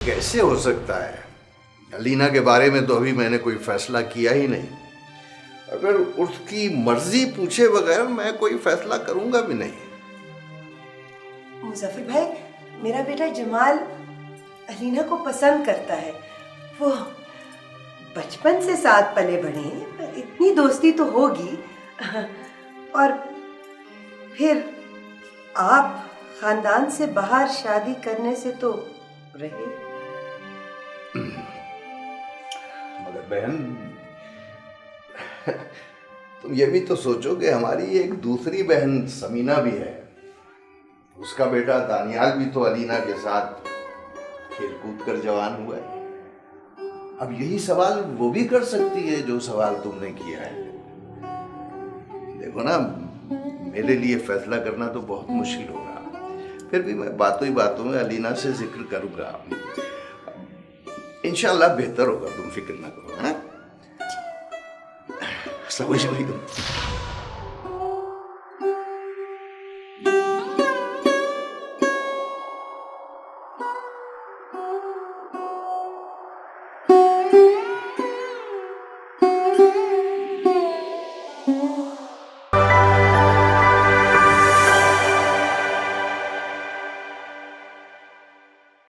कैसे हो सकता है? अलीना के बारे में तो अभी मैंने कोई फैसला किया ही नहीं। अगर उसकी मर्जी पूछे बगैर मैं कोई फैसला करूंगा भी नहीं। मुजफ्फर भाई, मेरा बेटा जमाल अलीना को पसंद करता है। वो बचपन से साथ पले बढ़े हैं, पर इतनी दोस्ती तो होगी। और फिर आप खानदान से बाहर शादी करने से तो रहे। मगर बहन, तुम ये भी तो सोचो कि हमारी एक दूसरी बहन समीना भी है। उसका बेटा दानियाल भी तो अलीना के साथ खेल कूद कर जवान हुआ है। अब यही सवाल वो भी कर सकती है जो सवाल तुमने किया है। देखो ना, मेरे लिए फैसला करना तो बहुत मुश्किल होगा, फिर भी मैं बातों ही बातों में अलीना से जिक्र करूंगा। इंशाल्लाह बेहतर होगा, तुम फिक्र ना करो। हाँ, समझ रही हो?